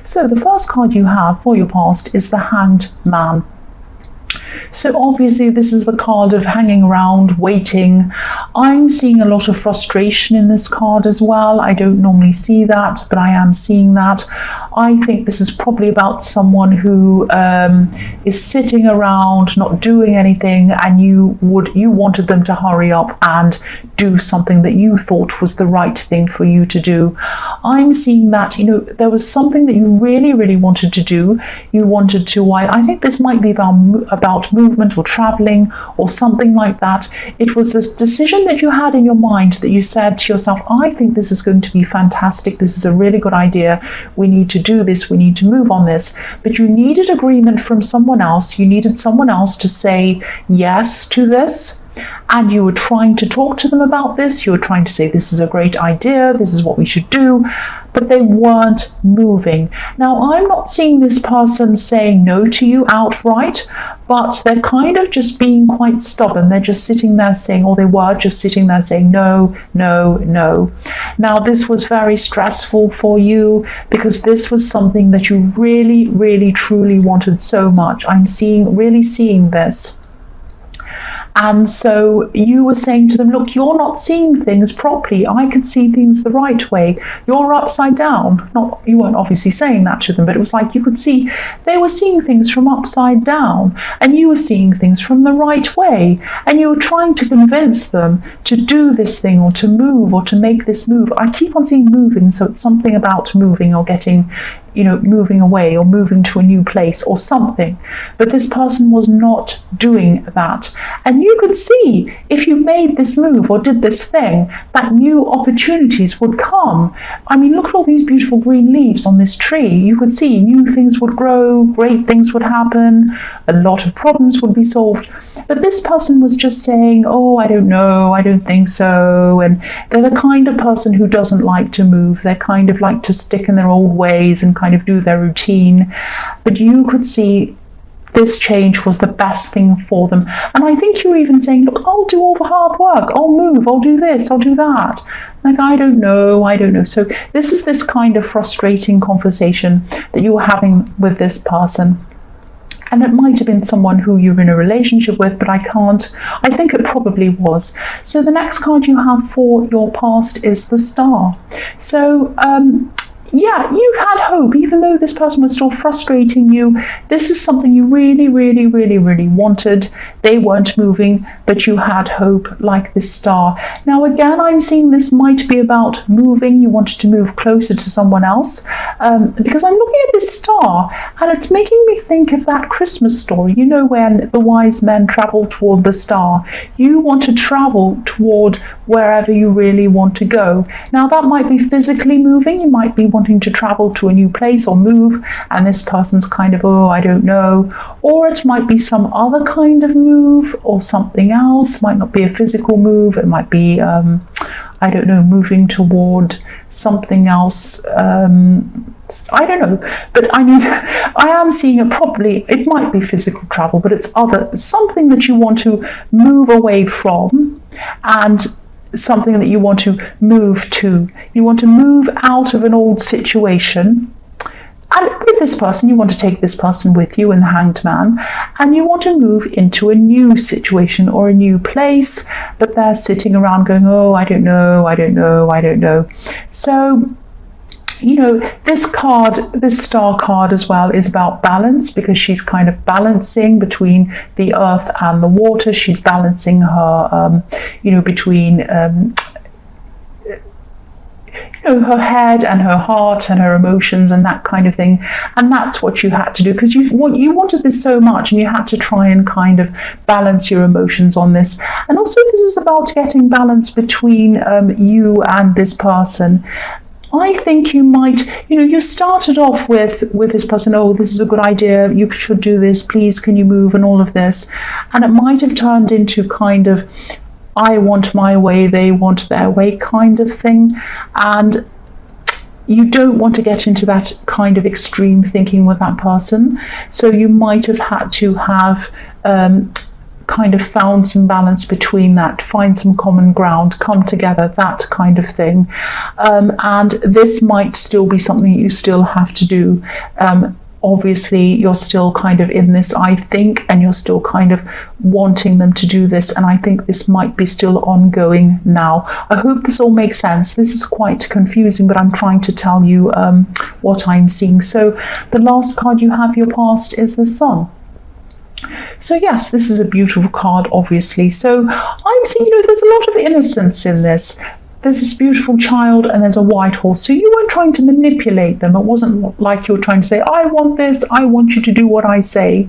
So the first card you have for your past is the Hanged Man. So obviously this is the card of hanging around, waiting. I'm seeing a lot of frustration in this card as well. I don't normally see that, but I am seeing that. I think this is probably about someone who is sitting around, not doing anything, and you wanted them to hurry up and do something that you thought was the right thing for you to do. I'm seeing that, there was something that you really, really wanted to do. You wanted to, I think this might be about movement or traveling or something like that. It was this decision that you had in your mind that you said to yourself, I think this is going to be fantastic. This is a really good idea. We need to do this. We need to move on this. But you needed agreement from someone else. You needed someone else to say yes to this. And you were trying to talk to them about this. You were trying to say, this is a great idea. This is what we should do. But they weren't moving. Now, I'm not seeing this person saying no to you outright, but they're kind of just being quite stubborn. They're just sitting there saying, or they were just sitting there saying, no, no, no. Now, this was very stressful for you because this was something that you really, really, truly wanted so much. I'm really seeing this. And so you were saying to them, look, you're not seeing things properly. I can see things the right way. You're upside down. You weren't obviously saying that to them, but it was like you could see they were seeing things from upside down and you were seeing things from the right way. And you were trying to convince them to do this thing or to move or to make this move. I keep on seeing moving, so it's something about moving or getting, moving away or moving to a new place or something. But this person was not doing that. And you could see if you made this move or did this thing, that new opportunities would come. I mean, look at all these beautiful green leaves on this tree. You could see new things would grow, great things would happen, a lot of problems would be solved. But this person was just saying, oh, I don't know, I don't think so. And they're the kind of person who doesn't like to move. They kind of like to stick in their old ways and kind of do their routine. But you could see this change was the best thing for them. And I think you were even saying, look, I'll do all the hard work. I'll move. I'll do this. I'll do that. Like, I don't know. So this is this kind of frustrating conversation that you were having with this person. And it might have been someone who you're in a relationship with, but I think it probably was. So the next card you have for your past is the Star. So, yeah, you had hope, even though this person was still frustrating you. This is something you really, really, really, really wanted. They weren't moving, but you had hope, like this Star. Now, again, I'm seeing this might be about moving. You wanted to move closer to someone else, because I'm looking at this Star, and it's making me think of that Christmas story, when the wise men travel toward the star. You want to travel toward wherever you really want to go. Now, that might be physically moving. You might be wanting to travel to a new place or move, and this person's kind of, oh, I don't know. Or it might be some other kind of move or something else. Might not be a physical move. It might be, I don't know, moving toward something else. I don't know, but I mean, I am seeing it properly. It might be physical travel, but it's something that you want to move away from, and something that you want to move to. You want to move out of an old situation. And with this person, you want to take this person with you in the Hanged Man, and you want to move into a new situation or a new place, but they're sitting around going, oh, I don't know. So, this card, this Star card as well, is about balance, because she's kind of balancing between the earth and the water. She's balancing her, between her head and her heart and her emotions and that kind of thing. And that's what you had to do, because you wanted this so much, and you had to try and kind of balance your emotions on this. And also, this is about getting balance between you and this person. I think you might, you started off with this person, oh, this is a good idea, you should do this, please can you move, and all of this. And it might have turned into kind of, I want my way, they want their way kind of thing. And you don't want to get into that kind of extreme thinking with that person. So you might have had to have kind of found some balance between that, find some common ground, come together, that kind of thing. And this might still be something you still have to do. Obviously, you're still kind of in this, I think, and you're still kind of wanting them to do this, and I think this might be still ongoing now. I hope this all makes sense. This is quite confusing, but I'm trying to tell you what I'm seeing. So the last card you have, your past, is the Sun. So yes, this is a beautiful card, obviously. So I'm seeing, there's a lot of innocence in this. There's this beautiful child and there's a white horse. So you weren't trying to manipulate them. It wasn't like you were trying to say, I want this, I want you to do what I say.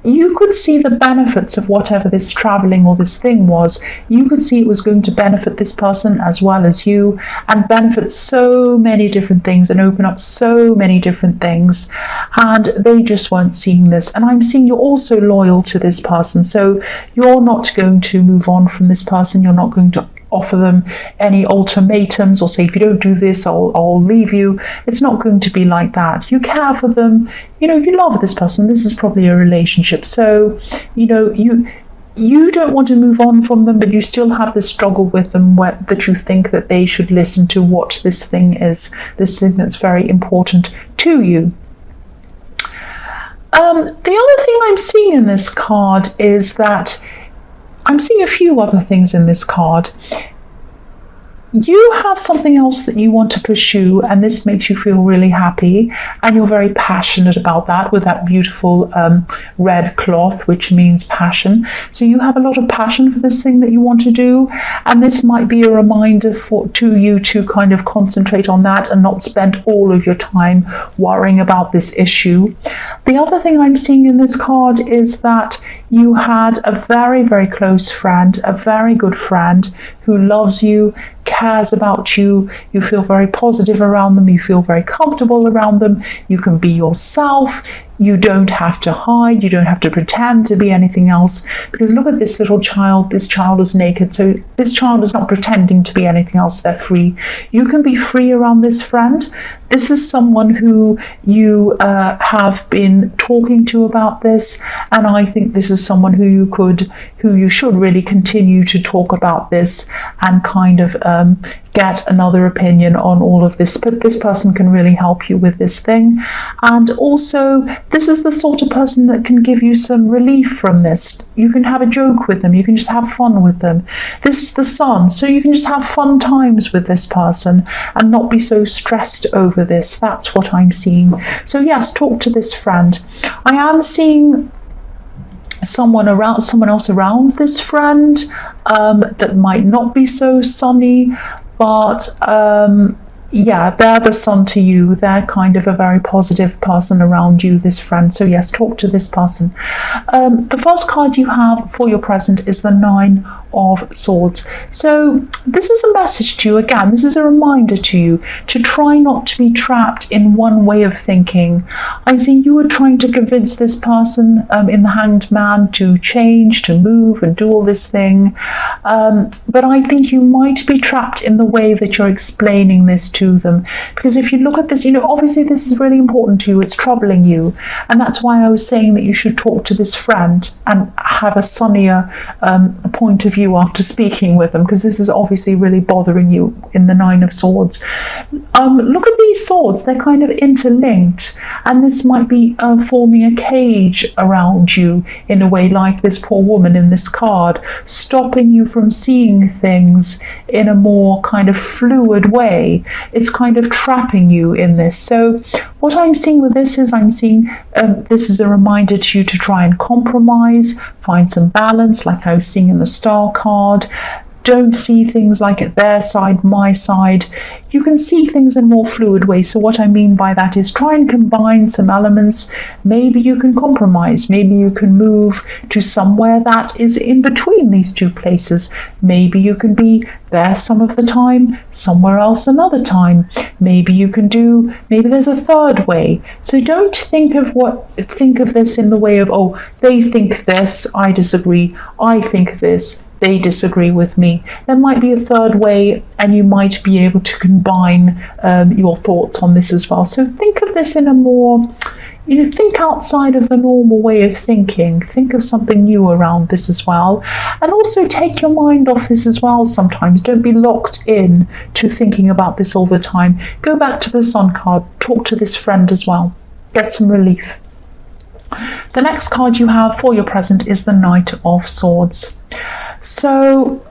You could see the benefits of whatever this traveling or this thing was. You could see it was going to benefit this person as well as you, and benefit so many different things and open up so many different things. And they just weren't seeing this. And I'm seeing you're also loyal to this person. So you're not going to move on from this person. You're not going to offer them any ultimatums or say, if you don't do this, I'll leave you. It's not going to be like that. You care for them. You love this person. This is probably a relationship. So, you don't want to move on from them, but you still have this struggle with them that you think that they should listen to what this thing is, this thing that's very important to you. The other thing I'm seeing in this card is that I'm seeing a few other things in this card. You have something else that you want to pursue, and this makes you feel really happy, and you're very passionate about that with that beautiful red cloth, which means passion. So you have a lot of passion for this thing that you want to do, and this might be a reminder to you to kind of concentrate on that and not spend all of your time worrying about this issue. The other thing I'm seeing in this card is that you had a very, very close friend, a very good friend who loves you, cares about you. You feel very positive around them. You feel very comfortable around them. You can be yourself. You don't have to hide. You don't have to pretend to be anything else. Because look at this little child. This child is naked. So this child is not pretending to be anything else. They're free. You can be free around this friend. This is someone who you have been talking to about this, and I think this is someone who you should really continue to talk about this and kind of get another opinion on all of this. But this person can really help you with this thing, and also this is the sort of person that can give you some relief from this. You can have a joke with them. You can just have fun with them. This is the Sun, so you can just have fun times with this person and not be so stressed over this. That's what I'm seeing. So yes, talk to this friend. I am seeing someone else around this friend that might not be so sunny, but yeah, they're the Sun to you. They're kind of a very positive person around you, this friend. So yes, talk to this person. The first card you have for your present is the 9 of Swords. So this is a message to you. Again, this is a reminder to you to try not to be trapped in one way of thinking. I see you were trying to convince this person in the Hanged Man to change, to move and do all this thing. But I think you might be trapped in the way that you're explaining this to them. Because if you look at this, obviously this is really important to you. It's troubling you. And that's why I was saying that you should talk to this friend and have a sunnier point of view after speaking with them, because this is obviously really bothering you in the 9 of Swords. Look at these swords. They're kind of interlinked, and this might be forming a cage around you in a way, like this poor woman in this card, stopping you from seeing things in a more kind of fluid way. It's kind of trapping you in this. So what I'm seeing with this is this is a reminder to you to try and compromise, find some balance, like I was seeing in the Star card. Don't see things like at their side, my side. You can see things in more fluid ways. So what I mean by that is try and combine some elements. Maybe you can compromise. Maybe you can move to somewhere that is in between these two places. Maybe you can be there some of the time, somewhere else another time. Maybe there's a third way. So don't think of this in the way of, oh, they think this, I disagree. I think this, they disagree with me. There might be a third way, and you might be able to combine your thoughts on this as well. So think of this in a more, think outside of the normal way of thinking. Think of something new around this as well. And also take your mind off this as well sometimes. Don't be locked in to thinking about this all the time. Go back to the Sun card. Talk to this friend as well. Get some relief. The next card you have for your present is the Knight of Swords. So,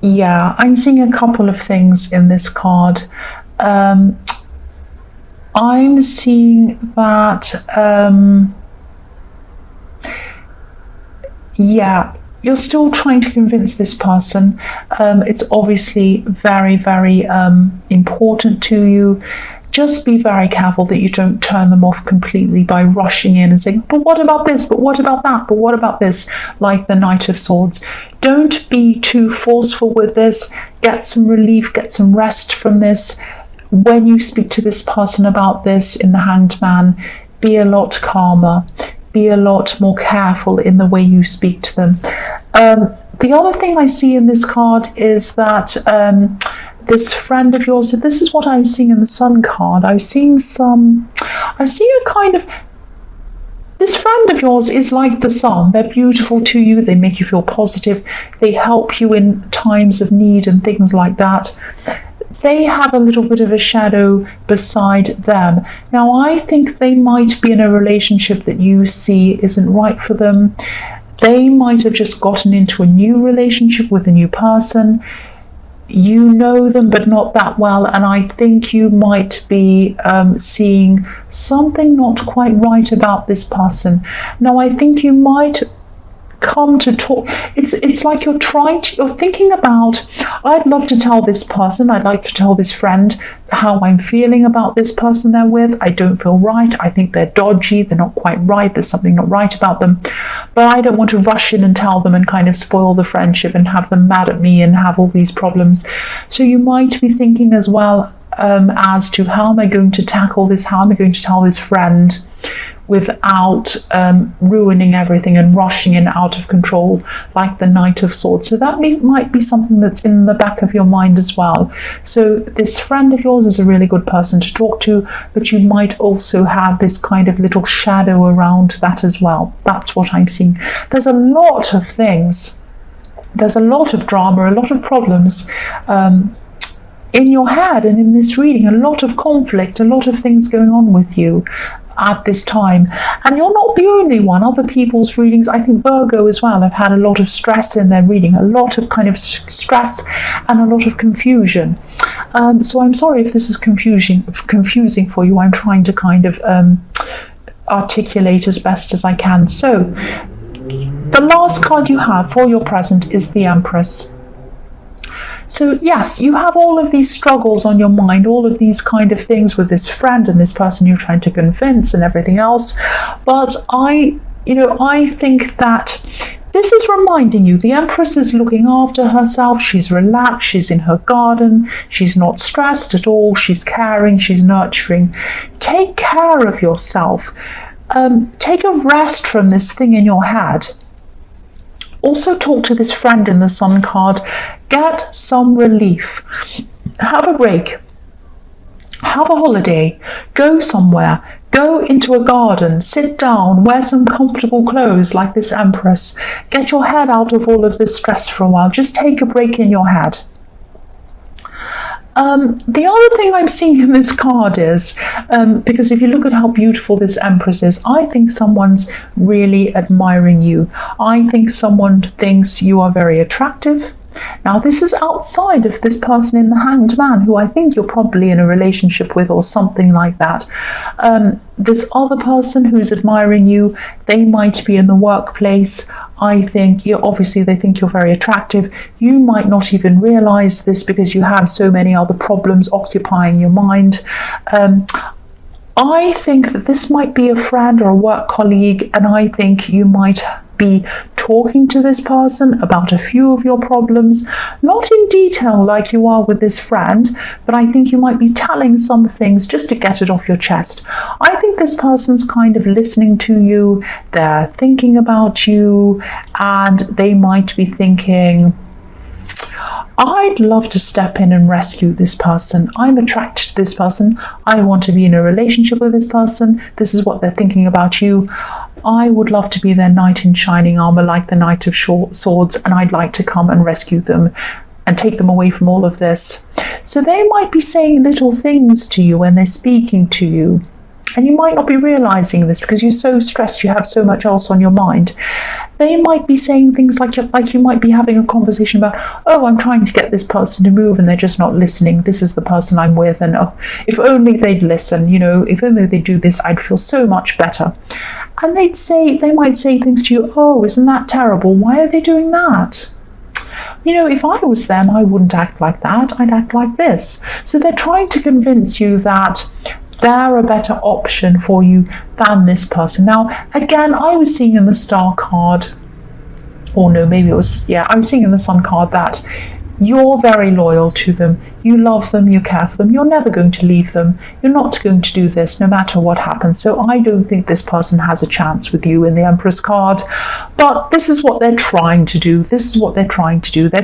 yeah, I'm seeing a couple of things in this card. I'm seeing that, you're still trying to convince this person. It's obviously very, very important to you. Just be very careful that you don't turn them off completely by rushing in and saying, but what about this? But what about that? But what about this? Like the Knight of Swords. Don't be too forceful with this. Get some relief, get some rest from this. When you speak to this person about this in the Hanged Man, be a lot calmer. Be a lot more careful in the way you speak to them. The other thing I see in this card is that this friend of yours, so this is what I'm seeing in the Sun card. I see a kind of, this friend of yours is like the sun. They're beautiful to you. They make you feel positive. They help you in times of need and things like that. They have a little bit of a shadow beside them. Now, I think they might be in a relationship that you see isn't right for them. They might have just gotten into a new relationship with a new person. You know them, but not that well, and I think you might be seeing something not quite right about this person. Now, I think you might come to talk. It's like you're thinking about, I'd love to tell this person, I'd like to tell this friend how I'm feeling about this person they're with. I don't feel right. I think they're dodgy. They're not quite right. There's something not right about them. But I don't want to rush in and tell them and kind of spoil the friendship and have them mad at me and have all these problems. So you might be thinking as well as to how am I going to tackle this? How am I going to tell this friend without ruining everything and rushing in out of control like the Knight of Swords. So that might be something that's in the back of your mind as well. So this friend of yours is a really good person to talk to, but you might also have this kind of little shadow around that as well. That's what I'm seeing. There's a lot of things. There's a lot of drama, a lot of problems in your head and in this reading, a lot of conflict, a lot of things going on with you at this time. And you're not the only one. Other people's readings, I think Virgo as well, have had a lot of stress in their reading, a lot of kind of stress and a lot of confusion. So I'm sorry if this is confusing for you. I'm trying to kind of articulate as best as I can. So the last card you have for your present is the Empress. So yes, you have all of these struggles on your mind, all of these kind of things with this friend and this person you're trying to convince and everything else. But I think that this is reminding you the Empress is looking after herself. She's relaxed. She's in her garden. She's not stressed at all. She's caring. She's nurturing. Take care of yourself. Take a rest from this thing in your head. Also talk to this friend in the Sun card. Get some relief. Have a break. Have a holiday. Go somewhere. Go into a garden. Sit down. Wear some comfortable clothes like this Empress. Get your head out of all of this stress for a while. Just take a break in your head. The other thing I'm seeing in this card is, because if you look at how beautiful this Empress is, I think someone's really admiring you. I think someone thinks you are very attractive. Now, this is outside of this person in the Hanged Man, who I think you're probably in a relationship with or something like that. This other person who's admiring you, they might be in the workplace. I think obviously they think you're very attractive. You might not even realize this because you have so many other problems occupying your mind. I think that this might be a friend or a work colleague, and I think you might be talking to this person about a few of your problems, not in detail like you are with this friend, but I think you might be telling some things just to get it off your chest. I think this person's kind of listening to you, they're thinking about you, and they might be thinking, I'd love to step in and rescue this person. I'm attracted to this person. I want to be in a relationship with this person. This is what they're thinking about you. I would love to be their knight in shining armor, like the Knight of Swords, and I'd like to come and rescue them and take them away from all of this. So they might be saying little things to you when they're speaking to you. And you might not be realizing this because you're so stressed, you have so much else on your mind. They might be saying things like you might be having a conversation about, oh, I'm trying to get this person to move and they're just not listening. This is the person I'm with, and oh, if only they'd listen, if only they do this, I'd feel so much better. And they might say things to you, oh, isn't that terrible? Why are they doing that? If I was them, I wouldn't act like that. I'd act like this. So they're trying to convince you that they're a better option for you than this person. Now, again, I was seeing in the Star card, or no, maybe it was, I was seeing in the Sun card that you're very loyal to them. You love them, you care for them. You're never going to leave them. You're not going to do this no matter what happens. So I don't think this person has a chance with you in the Empress card. But this is what they're trying to do. They're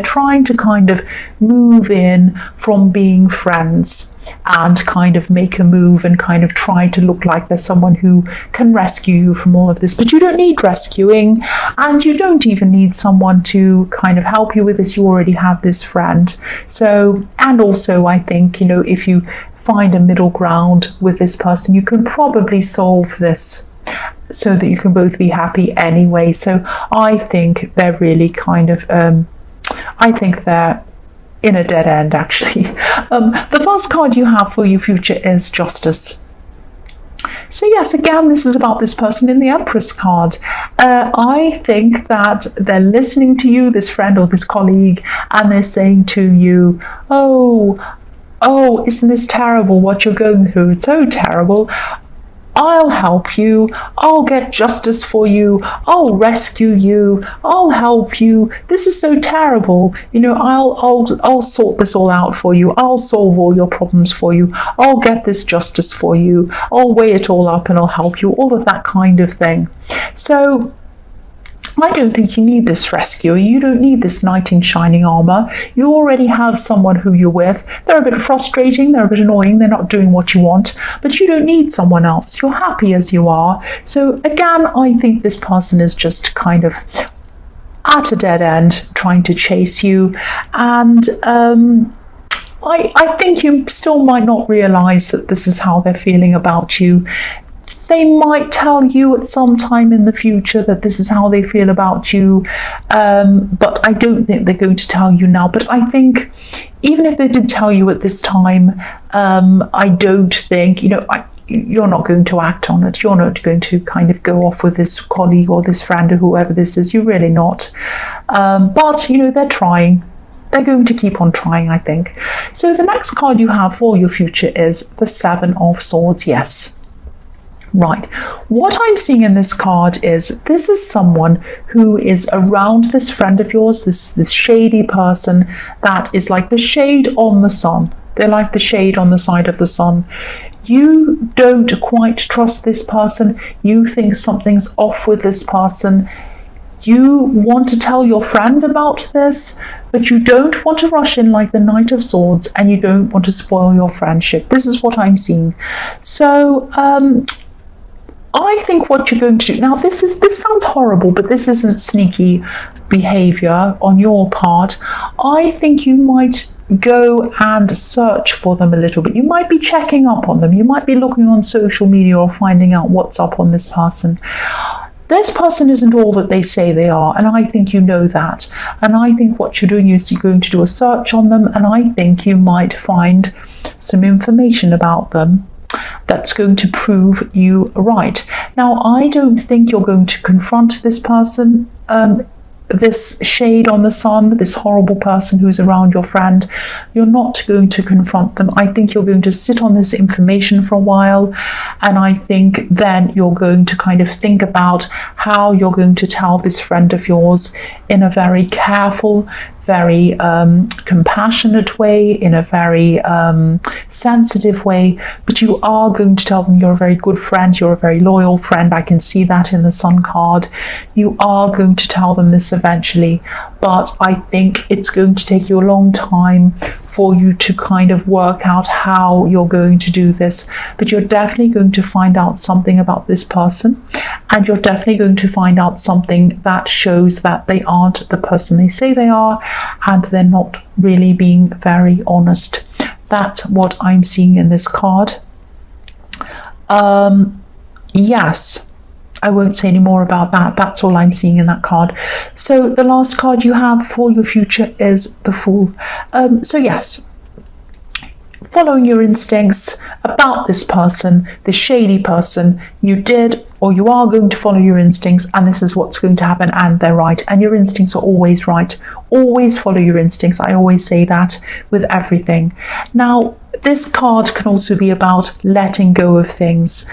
trying to kind of move in from being friends and kind of make a move and kind of try to look like there's someone who can rescue you from all of this. But you don't need rescuing, and you don't even need someone to kind of help you with this. You already have this friend. So, and also I think, if you find a middle ground with this person, you can probably solve this so that you can both be happy anyway. So I think they're really kind of, I think they're in a dead end, actually. The first card you have for your future is Justice. So yes, again, this is about this person in the Empress card. I think that they're listening to you, this friend or this colleague, and they're saying to you, oh, isn't this terrible what you're going through? It's so terrible. I'll help you. I'll get justice for you. I'll rescue you. I'll help you. This is so terrible. I'll sort this all out for you. I'll solve all your problems for you. I'll get this justice for you. I'll weigh it all up and I'll help you. All of that kind of thing. So I don't think you need this rescuer. You don't need this knight in shining armor. You already have someone who you're with. They're a bit frustrating, they're a bit annoying, they're not doing what you want, but you don't need someone else. You're happy as you are. So again, I think this person is just kind of at a dead end, trying to chase you. And I think you still might not realize that this is how they're feeling about you. They might tell you at some time in the future that this is how they feel about you, but I don't think they're going to tell you now. But I think even if they did tell you at this time, I don't think, you're not going to act on it. You're not going to kind of go off with this colleague or this friend or whoever this is. You're really not. But, they're trying. They're going to keep on trying, I think. So the next card you have for your future is the Seven of Swords. Yes. Right, what I'm seeing in this card is this is someone who is around this friend of yours, this shady person that is like the shade on the sun. They're like the shade on the side of the sun. You don't quite trust this person. You think something's off with this person. You want to tell your friend about this, but you don't want to rush in like the Knight of Swords, and you don't want to spoil your friendship. This is what I'm seeing. So, I think what you're going to do now, this sounds horrible, but this isn't sneaky behavior on your part. I think you might go and search for them a little bit. You might be checking up on them. You might be looking on social media or finding out what's up on this person. This person isn't all that they say they are, and I think you know that. And I think what you're doing is you're going to do a search on them, and I think you might find some information about them that's going to prove you right. Now, I don't think you're going to confront this person, this shade on the sun, this horrible person who's around your friend. You're not going to confront them. I think you're going to sit on this information for a while, and I think then you're going to kind of think about how you're going to tell this friend of yours in a very careful, very compassionate way, in a very sensitive way, but you are going to tell them you're a very good friend, you're a very loyal friend. I can see that in the Sun card. You are going to tell them this eventually, but I think it's going to take you a long time for you to kind of work out how you're going to do this. But you're definitely going to find out something about this person, and you're definitely going to find out something that shows that they aren't the person they say they are, and they're not really being very honest. That's what I'm seeing in this card. Yes, I won't say any more about that. That's all I'm seeing in that card. So the last card you have for your future is the Fool. So yes, following your instincts about this person, this shady person, you did or you are going to follow your instincts, and this is what's going to happen, and they're right. And your instincts are always right. Always follow your instincts. I always say that with everything. Now, this card can also be about letting go of things.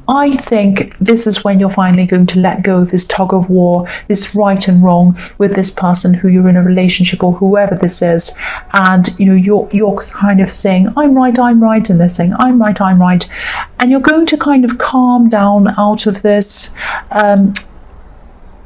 I think this is when you're finally going to let go of this tug of war, this right and wrong with this person who you're in a relationship, or whoever this is, and you're kind of saying I'm right, and they're saying I'm right, and you're going to kind of calm down out of this.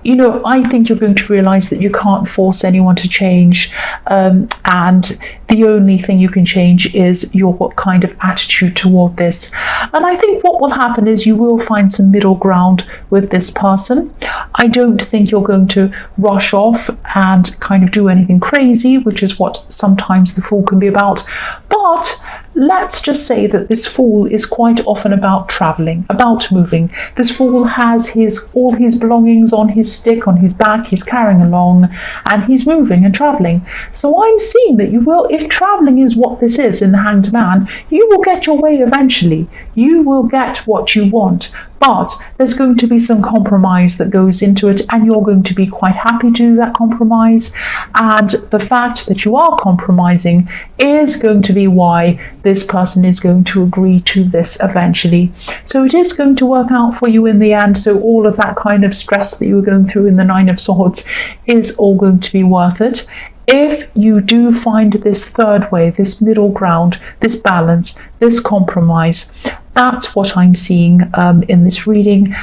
I think you're going to realize that you can't force anyone to change, and the only thing you can change is your kind of attitude toward this. And I think what will happen is you will find some middle ground with this person. I don't think you're going to rush off and kind of do anything crazy, which is what sometimes the Fool can be about. But let's just say that this Fool is quite often about traveling, about moving. This Fool has all his belongings on his stick, on his back, he's carrying along, and he's moving and traveling. So I'm seeing that you will, if traveling is what this is in the Hanged Man, you will get your way eventually. You will get what you want. But there's going to be some compromise that goes into it, and you're going to be quite happy to do that compromise. And the fact that you are compromising is going to be why this person is going to agree to this eventually. So it is going to work out for you in the end. So all of that kind of stress that you were going through in the Nine of Swords is all going to be worth it. If you do find this third way, this middle ground, this balance, this compromise, that's what I'm seeing in this reading.